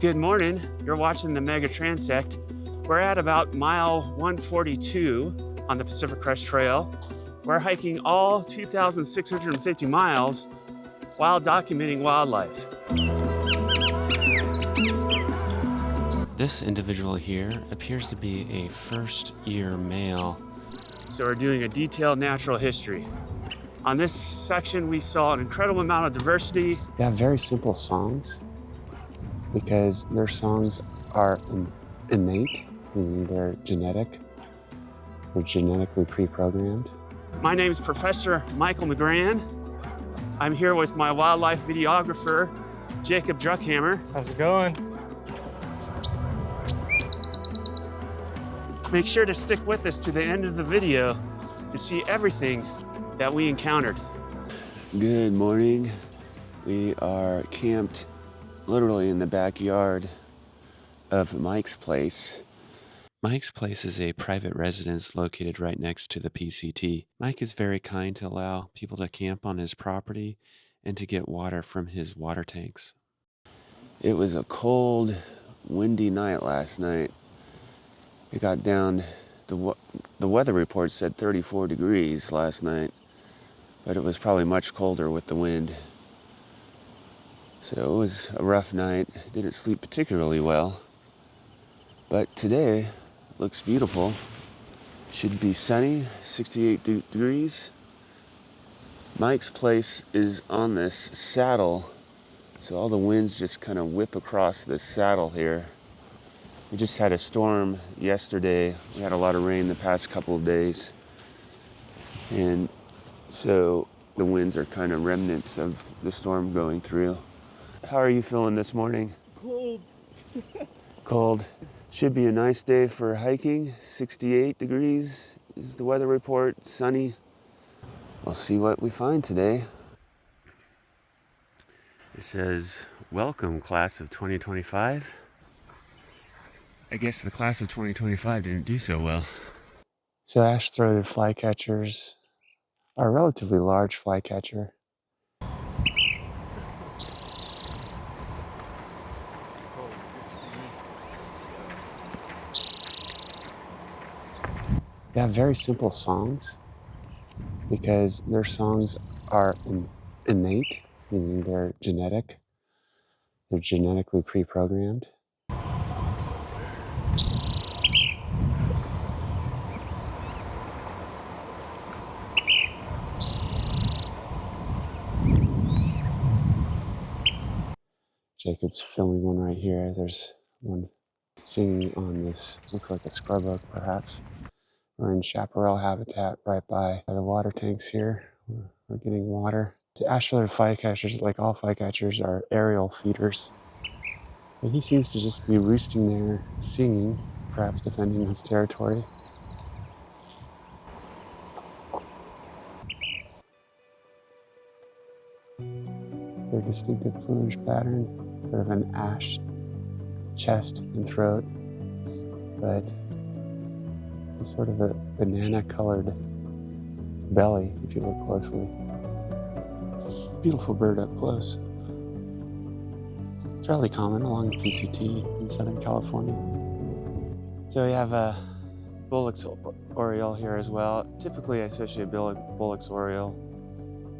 Good morning. You're watching the Mega-Transect. We're at about mile 142 on the Pacific Crest Trail. We're hiking all 2,650 miles while documenting wildlife. This individual here appears to be a first-year male. So we're doing a detailed natural history. On this section, we saw an incredible amount of diversity. They have very simple songs because their songs are innate, meaning they're genetic. They're genetically pre-programmed. My name is Professor Michael McGrann. I'm here with my wildlife videographer, Jacob Dreuckhammer. How's it going? Make sure to stick with us to the end of the video to see everything that we encountered. Good morning. We are camped literally in the backyard of Mike's place. Mike's place is a private residence located right next to the PCT. Mike is very kind to allow people to camp on his property and to get water from his water tanks. It was a cold, windy night last night. It got down, the weather report said 34 degrees last night, but it was probably much colder with the wind. So it was a rough night. Didn't sleep particularly well. But today looks beautiful. Should be sunny, 68 degrees. Mike's place is on this saddle, so all the winds just kind of whip across this saddle here. We just had a storm yesterday. We had a lot of rain the past couple of days. And so the winds are kind of remnants of the storm going through. How are you feeling this morning? Cold. Cold. Should be a nice day for hiking. 68 degrees is the weather report, sunny. We'll see what we find today. It says, "Welcome, class of 2025. I guess the class of 2025 didn't do so well. So Ash-throated Flycatchers are a relatively large flycatcher. They have very simple songs because their songs are innate, meaning they're genetic. They're genetically pre-programmed. Jacob's filming one right here. There's one singing on this, looks like a scrub oak perhaps. We're in Chaparral habitat right by the water tanks here. We're getting water. The Ash-throated Flycatchers, like all flycatchers, are aerial feeders. But he seems to just be roosting there, singing, perhaps defending his territory. Their distinctive plumage pattern, sort of an ash chest and throat, but sort of a banana-colored belly, if you look closely. Beautiful bird up close. Fairly common along the PCT in Southern California. So we have a Bullock's Oriole here as well. Typically I associate Bullock's Oriole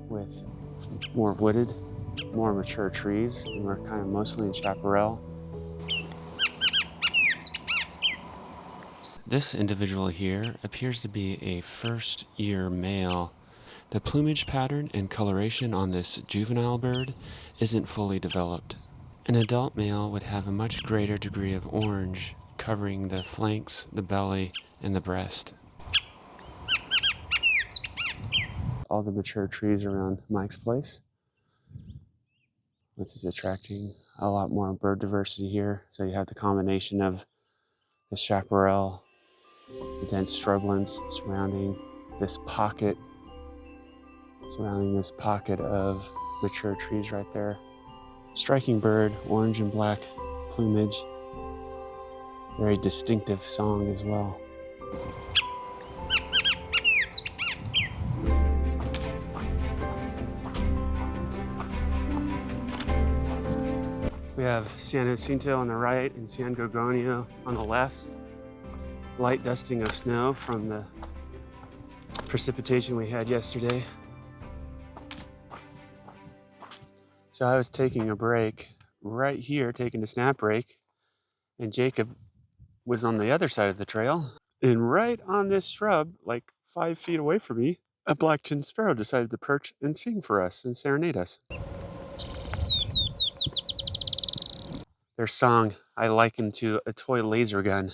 with more wooded, more mature trees, and we're kind of mostly in Chaparral. This individual here appears to be a first-year male. The plumage pattern and coloration on this juvenile bird isn't fully developed. An adult male would have a much greater degree of orange covering the flanks, the belly, and the breast. All the mature trees around Mike's place, which is attracting a lot more bird diversity here. So you have the combination of the chaparral, the dense shrublands surrounding this pocket of mature trees right there. Striking bird, orange and black plumage. Very distinctive song as well. We have San Jacinto on the right and San Gorgonio on the left. Light dusting of snow from the precipitation we had yesterday. So I was taking a break right here, taking a snap break, and Jacob was on the other side of the trail. And right on this shrub, like 5 feet away from me, a black-chinned sparrow decided to perch and sing for us and serenade us. Their song I liken to a toy laser gun.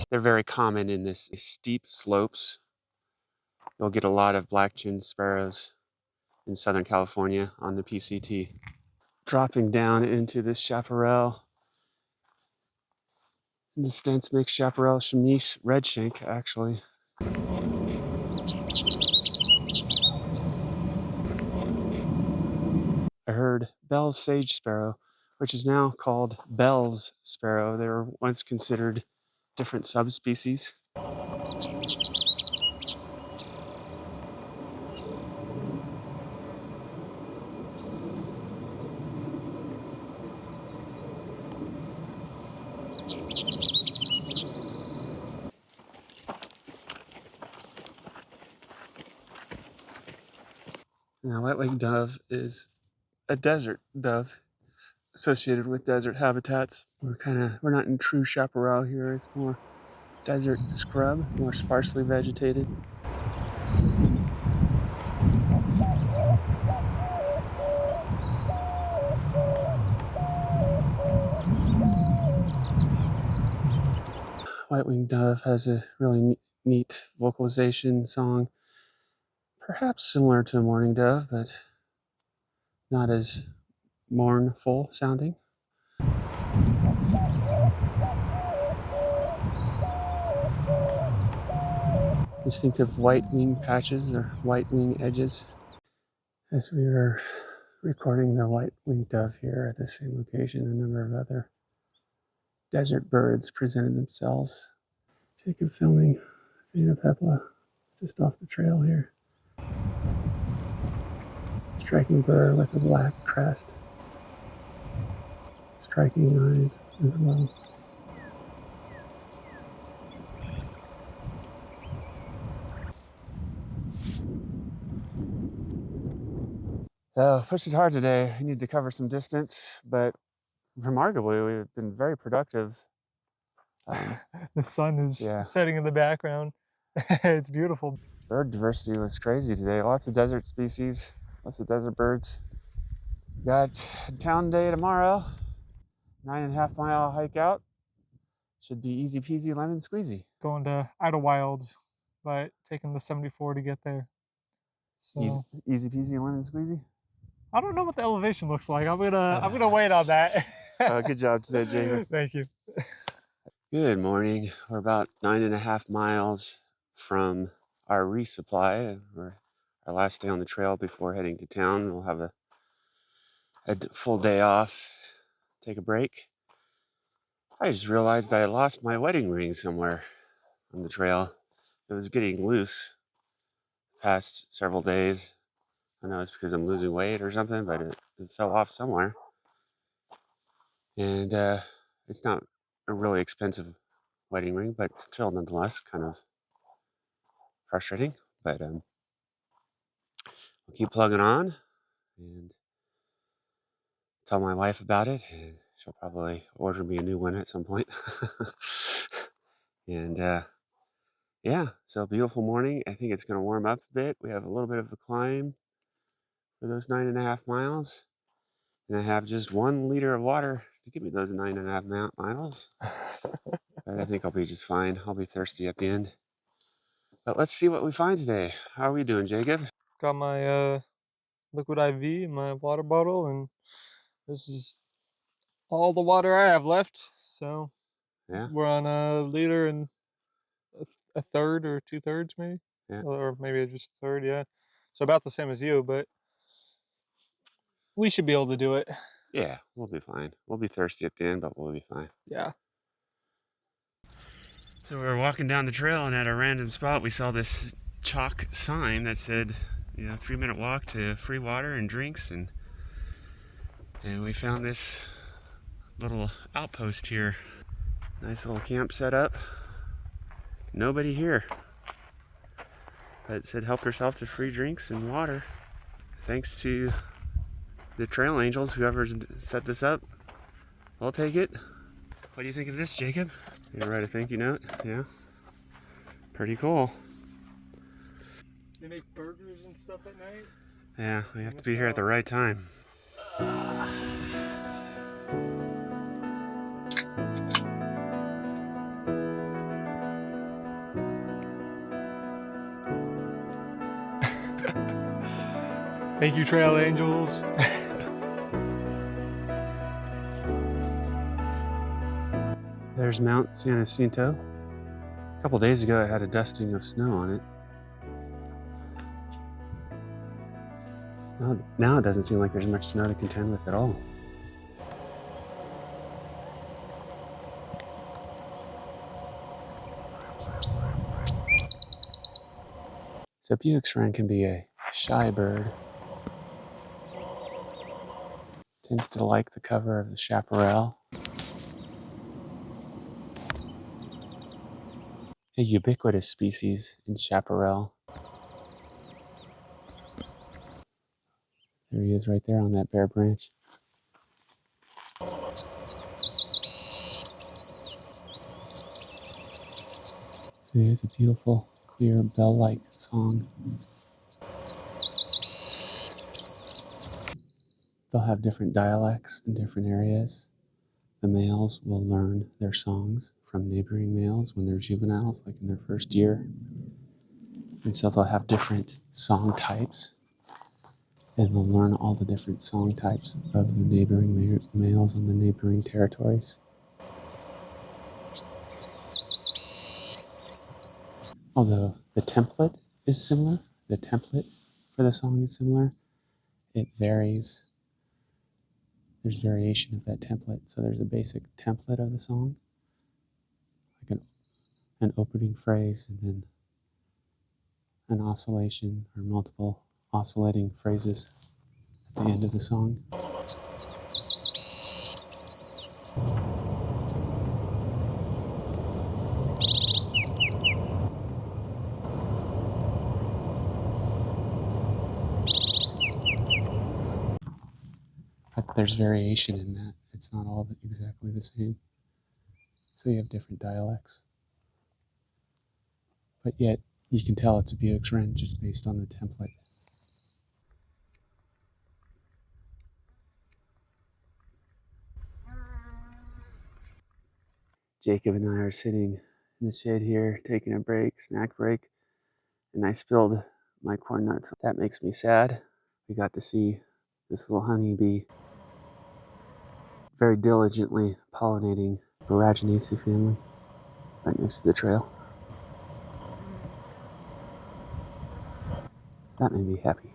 They're very common in this steep slopes. You'll get a lot of black-chinned sparrows in Southern California on the PCT. Dropping down into this chaparral. And this dense mixed chaparral, Chamise, Redshank, actually. I heard Bell's sage sparrow, which is now called Bell's sparrow. They were once considered different subspecies. Now, white-winged dove is a desert dove associated with desert habitats. We're not in true chaparral here. It's more desert scrub, more sparsely vegetated. White-winged dove has a really neat vocalization song, perhaps similar to a mourning dove, but not as mournful sounding. Distinctive white wing patches or white wing edges. As we were recording the white-winged dove here at the same location, a number of other desert birds presented themselves. Jacob filming Phainopepla just off the trail here. Striking bird with a black crest. Striking eyes as well. Pushed it hard today. We need to cover some distance, but remarkably, we've been very productive. The sun is setting in the background. It's beautiful. Bird diversity was crazy today. Lots of desert species, lots of desert birds. Got town day tomorrow. 9.5 mile hike out. Should be easy peasy lemon squeezy. Going to Idlewild, but taking the 74 to get there. So easy peasy lemon squeezy. I don't know what the elevation looks like. I'm gonna wait on that. Good job today, Jacob. Thank you. Good morning. We're about 9.5 miles from our resupply. We're our last day on the trail before heading to town. We'll have a full day off, take a break. I just realized I lost my wedding ring somewhere on the trail. It was getting loose past several days. I know it's because I'm losing weight or something, but it fell off somewhere. And it's not a really expensive wedding ring, but still nonetheless kind of frustrating. But we'll keep plugging on and tell my wife about it, and she'll probably order me a new one at some point. And yeah, so beautiful morning. I think it's going to warm up a bit. We have a little bit of a climb for those 9.5 miles. And I have just 1 liter of water to give me those 9.5 miles. But I think I'll be just fine. I'll be thirsty at the end. But let's see what we find today. How are we doing, Jacob? Got my liquid IV in my water bottle, and this is all the water I have left. So yeah, we're on a liter and a third or 2/3 maybe. Yeah. Or maybe just a third, yeah. So about the same as you, but we should be able to do it. Yeah, we'll be fine. We'll be thirsty at the end, but we'll be fine. Yeah. So we were walking down the trail, and at a random spot, we saw this chalk sign that said, 3-minute walk to free water and drinks. And And we found this little outpost here. Nice little camp set up. Nobody here. But it said help yourself to free drinks and water. Thanks to the trail angels, whoever set this up. I'll take it. What do you think of this, Jacob? You gonna write a thank you note? Yeah. Pretty cool. They make burgers and stuff at night? Yeah, we have to be here at the right time. Thank you, trail angels. There's Mount San Jacinto. A couple days ago, I had a dusting of snow on it. Now it doesn't seem like there's much snow to contend with at all. So Bewick's Wren can be a shy bird. Tends to like the cover of the Chaparral. A ubiquitous species in Chaparral. There he is right there on that bare branch. So it is a beautiful, clear, bell-like song. They'll have different dialects in different areas. The males will learn their songs from neighboring males when they're juveniles, like in their first year. And so they'll have different song types. And they'll learn all the different song types of the neighboring males on the neighboring territories. Although the template is similar, the template for the song is similar, it varies. There's variation of that template. So there's a basic template of the song, like an opening phrase, and then an oscillation or multiple oscillating phrases at the end of the song. But there's variation in that. It's not all exactly the same. So you have different dialects. But yet, you can tell it's a Bewick's Wren just based on the template. Jacob and I are sitting in the shade here, taking a break, snack break, and I spilled my corn nuts. That makes me sad. We got to see this little honeybee very diligently pollinating the Chamise family right next to the trail. That made me happy.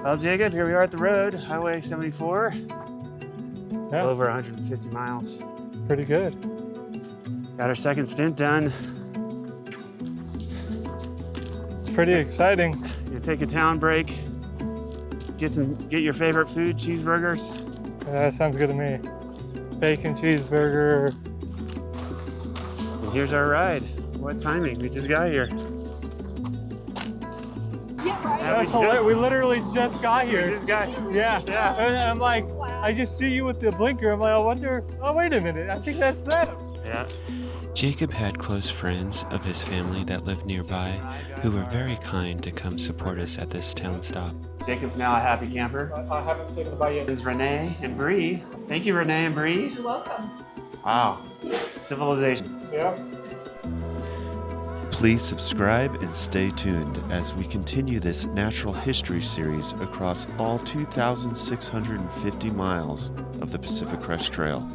Well, Jacob, here we are at the road, Highway 74. Yeah. Over 150 miles. Pretty good. Got our second stint done. It's pretty exciting. You take a town break, get your favorite food, cheeseburgers. That sounds good to me. Bacon cheeseburger. And here's our ride. What timing? We just got here. That's hilarious. We literally just got here. We just got here. Yeah. Yeah. And I'm like, I just see you with the blinker. I'm like, I wonder, oh, wait a minute. I think that's them. Yeah. Jacob had close friends of his family that lived nearby who were very kind to come support us at this town stop. Jacob's now a happy camper. I haven't taken a bite yet. This is Renee and Bree. Thank you, Renee and Bree. You're welcome. Wow. Civilization. Yeah. Please subscribe and stay tuned as we continue this natural history series across all 2,650 miles of the Pacific Crest Trail.